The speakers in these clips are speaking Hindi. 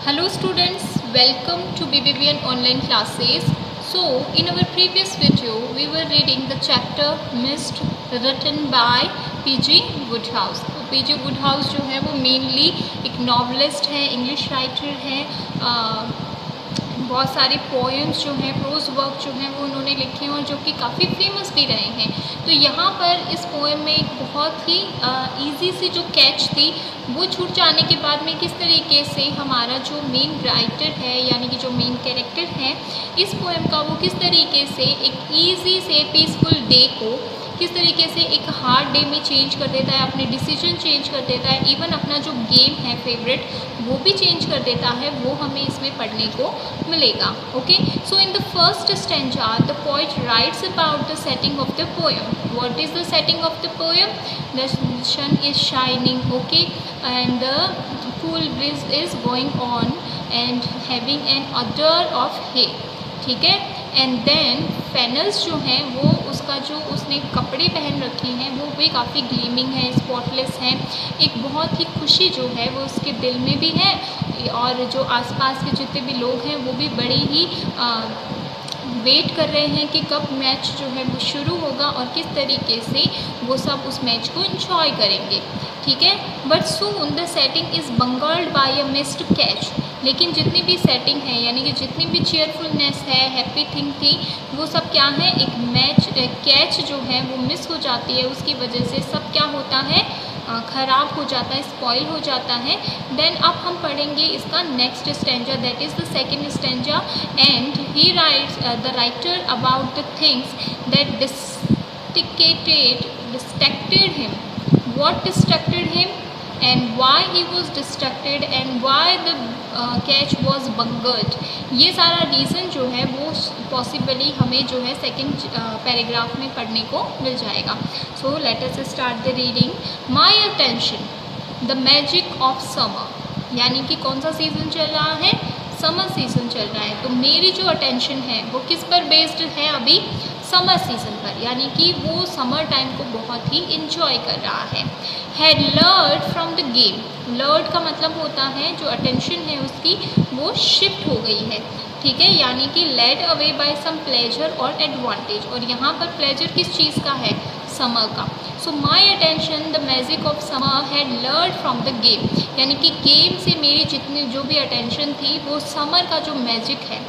Hello students, welcome to BBBN online classes. So in our previous video we were reading the chapter Mist written by P.G. Woodhouse. तो P.G. Woodhouse जो है वो मेनली एक नॉवलिस्ट है, इंग्लिश राइटर है। बहुत सारे पोएम्स जो हैं, प्रोज वर्क जो हैं वो उन्होंने लिखे हैं और जो कि काफ़ी फेमस भी रहे हैं। तो यहाँ पर इस पोएम में एक बहुत ही इजी सी जो कैच थी वो छूट जाने के बाद में किस तरीके से हमारा जो मेन राइटर है यानी कि जो मेन कैरेक्टर है इस पोएम का वो किस तरीके से एक ईजी से पीसफुल डे को किस तरीके से एक हार्ड डे में चेंज कर देता है, अपने डिसीजन चेंज कर देता है, इवन अपना जो गेम है फेवरेट वो भी चेंज कर देता है, वो हमें इसमें पढ़ने को मिलेगा। Okay, so in the first stanza the poet writes about the setting of the poem. What is the setting of the poem? The sun is shining, okay, and the cool breeze is going on and having an odour of hay, ठीक है। एंड देन फेनल्स जो हैं वो उसका जो उसने कपड़े पहन रखे हैं वो भी काफ़ी ग्लीमिंग है, स्पॉटलेस हैं। एक बहुत ही खुशी जो है वो उसके दिल में भी है और जो आसपास के जितने भी लोग हैं वो भी बड़ी ही वेट कर रहे हैं कि कब मैच जो है वो शुरू होगा और किस तरीके से वो सब उस मैच को एंजॉय करेंगे, ठीक है। But soon the setting is bungled by a missed catch. लेकिन जितनी भी सेटिंग है यानी कि जितनी भी चेयरफुलनेस है, हैप्पी थिंग थी, वो सब क्या है, एक मैच कैच जो है वो मिस हो जाती है। उसकी वजह से सब क्या होता है, ख़राब हो जाता है, स्पॉइल हो जाता है। देन अब हम पढ़ेंगे इसका next stanza, that is the second stanza. And he rights the writer about the things that distracted him. What distracted him and why he was distracted and why the catch was bungled. ये सारा रीज़न जो है वो पॉसिबली हमें जो है सेकेंड पैराग्राफ में पढ़ने को मिल जाएगा। So let us start the reading. My attention the magic of summer, यानी कि कौन सा सीज़न चल रहा है, समर सीज़न चल रहा है। तो मेरी जो अटेंशन है वो किस पर बेस्ड है, अभी समर सीज़न पर, यानी कि वो समर टाइम को बहुत ही इंजॉय कर रहा है। Had lured from the game, lord का मतलब होता है जो अटेंशन है उसकी वो शिफ्ट हो गई है, ठीक है, यानी कि led away by some pleasure और एडवांटेज। और यहाँ पर प्लेजर किस चीज़ का है, समर का। So my attention the magic of summer had lured from the game, यानी कि गेम से मेरी जितनी जो भी अटेंशन थी वो समर का जो मैजिक है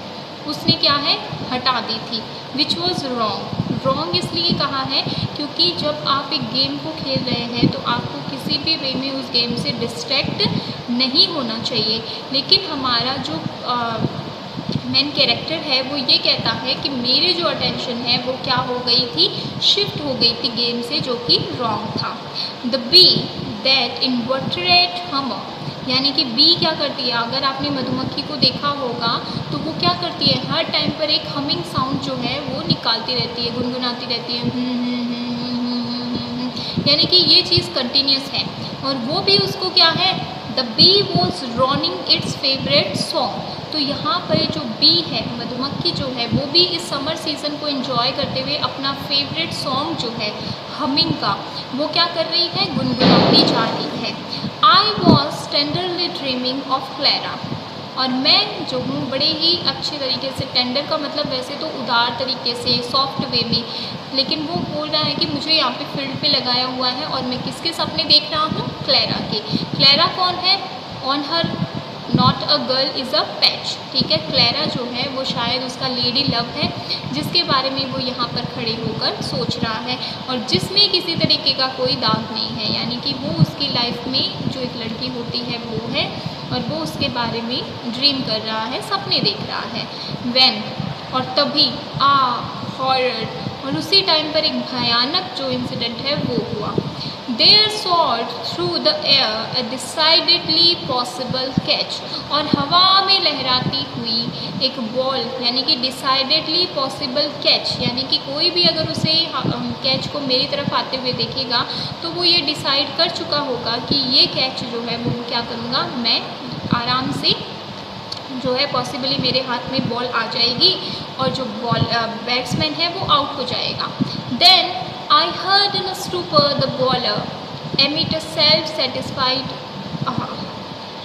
उसने क्या है, हटा दी थी। विच वॉज रॉन्ग, रॉन्ग इसलिए कहा है क्योंकि जब आप एक गेम को खेल रहे हैं तो आपको किसी भी वे में उस गेम से डिस्ट्रैक्ट नहीं होना चाहिए। लेकिन हमारा जो मेन कैरेक्टर है वो ये कहता है कि मेरी जो अटेंशन है वो क्या हो गई थी, शिफ्ट हो गई थी गेम से, जो कि रॉन्ग था। द बी दैट इन्वर्टरेट हमर, यानी कि बी क्या करती है, अगर आपने मधुमक्खी को देखा होगा तो वो क्या करती है, हर टाइम पर एक हमिंग साउंड जो है वो निकालती रहती है, गुनगुनाती रहती है, यानी कि ये चीज़ कंटिन्यूस है। और वो भी उसको क्या है, the bee was droning its favourite song. तो यहाँ पर जो बी है, मधुमक्खी जो है, वो भी इस समर सीज़न को एंजॉय करते हुए अपना फेवरेट सॉन्ग जो है हमिंग का, वो क्या कर रही है, गुनगुनाती जा रही है। I was tenderly dreaming of Clara, और मैं जो हूँ बड़े ही अच्छे तरीके से, टेंडर का मतलब वैसे तो उदार तरीके से, सॉफ्ट वे में, लेकिन वो बोल रहा है कि मुझे यहाँ पे फील्ड पे लगाया हुआ है और मैं किसके सपने देख रहा हूँ, क्लैरा के। क्लैरा कौन है, on her not a girl is a patch, ठीक है। क्लैरा जो है वो शायद उसका लेडी लव है जिसके बारे में वो यहाँ पर खड़े होकर सोच रहा है और जिसमें किसी तरीके का कोई दाग नहीं है, यानी कि वो उसकी लाइफ में जो एक लड़की होती है वो है और वो उसके बारे में ड्रीम कर रहा है, सपने देख रहा है। व्हेन, और तभी, हॉरर, और उसी टाइम पर एक भयानक जो इंसिडेंट है वो हुआ। There soared through the air a decidedly possible catch, और हवा में लहराती हुई एक बॉल, यानी कि decidedly possible catch, यानी कि कोई भी अगर उसे कैच को मेरी तरफ आते हुए देखेगा तो वो ये डिसाइड कर चुका होगा कि ये कैच जो है वो क्या करूँगा, मैं आराम से जो है पॉसिबली मेरे हाथ में बॉल आ जाएगी और जो बॉल बैट्समैन है वो आउट हो जाएगा। Then I heard in a stupor the bowler emit a self-satisfied aha,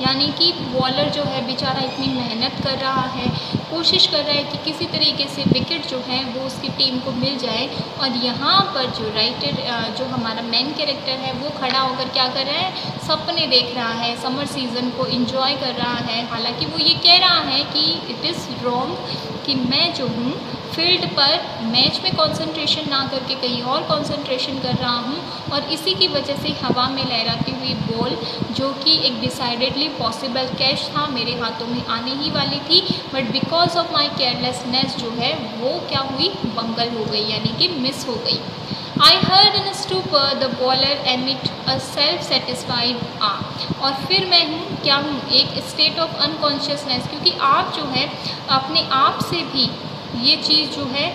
यानी कि बॉलर जो है बेचारा इतनी मेहनत कर रहा है, कोशिश कर रहा है कि किसी तरीके से विकेट जो है वो उसकी टीम को मिल जाए। और यहाँ पर जो राइटर जो हमारा मेन कैरेक्टर है वो खड़ा होकर क्या कर रहा है, सपने देख रहा है, समर सीज़न को एंजॉय कर रहा है। हालांकि वो ये कह रहा है कि इट इज़ रॉन्ग कि मैं जो हूँ फील्ड पर मैच में कंसंट्रेशन ना करके कहीं और कंसंट्रेशन कर रहा हूँ। और इसी की वजह से हवा में लहराती हुई बॉल जो कि एक डिसाइडेडली पॉसिबल कैच था मेरे हाथों में आने ही वाली थी, but because of my carelessness जो है वो क्या हुई, बंगल हो गई, यानी कि मिस हो गई। I heard in a stupor the bowler emit a self-satisfied और फिर मैं हूँ क्या हूँ, एक स्टेट ऑफ अनकॉन्शियसनेस, क्योंकि आप जो है अपने आप से भी ये चीज़ जो है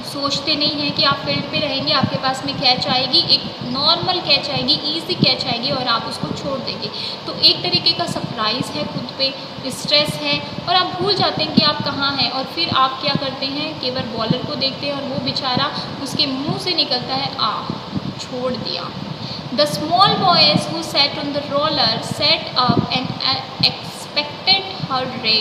सोचते नहीं हैं कि आप फील्ड पे रहेंगे, आपके पास में कैच आएगी, एक नॉर्मल कैच आएगी, इजी कैच आएगी और आप उसको छोड़ देंगे। तो एक तरीके का सरप्राइज़ है, खुद पे स्ट्रेस है और आप भूल जाते हैं कि आप कहाँ हैं। और फिर आप क्या करते हैं, केवल बॉलर को देखते हैं और वो बेचारा, उसके मुंह से निकलता है छोड़ दिया। The small boys who sat on the roller set up and expected hurray.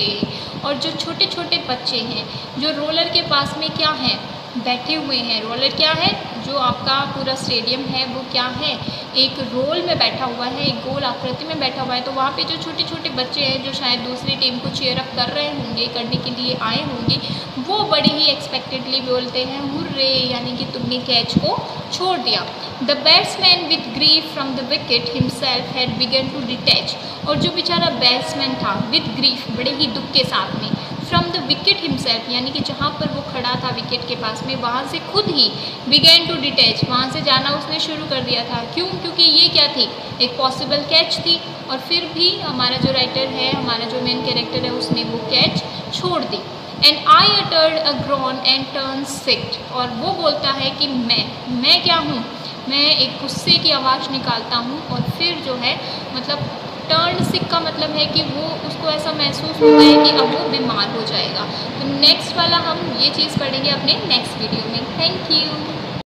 और जो छोटे छोटे बच्चे हैं जो रोलर के पास में क्या हैं, बैठे हुए हैं। रोलर क्या है, जो आपका पूरा स्टेडियम है वो क्या है, एक रोल में बैठा हुआ है, एक गोल आकृति में बैठा हुआ है। तो वहाँ पे जो छोटे छोटे बच्चे हैं जो शायद दूसरी टीम को चीयर अप कर रहे होंगे, करने के लिए आए होंगे, वो बड़े ही एक्सपेक्टेडली बोलते हैं हुर्रे, यानी कि तुमने कैच को छोड़ दिया। The batsman with grief from the wicket himself had begun to detach. और जो बेचारा बैट्समैन था विथ ग्रीफ, बड़े ही दुख के साथ में, फ्रॉम द विकेट हिमसेल्फ, यानी कि जहाँ पर वो खड़ा था विकेट के पास में, वहाँ से खुद ही बिगैन टू डिटैच, वहाँ से जाना उसने शुरू कर दिया था। क्यों, क्योंकि ये क्या थी, एक पॉसिबल कैच थी। और फिर भी हमारा जो राइटर है, हमारा जो मेन कैरेक्टर है, उसने वो कैच छोड़ दी। And I uttered a groan and turn sick. और वो बोलता है कि मैं क्या हूँ, मैं एक गुस्से की आवाज़ निकालता हूँ। और फिर जो है मतलब टर्न सिक का मतलब है कि वो उसको ऐसा महसूस होता है कि अब वो बीमार हो जाएगा। तो नेक्स्ट वाला हम ये चीज़ पढ़ेंगे अपने नेक्स्ट वीडियो में। Thank you.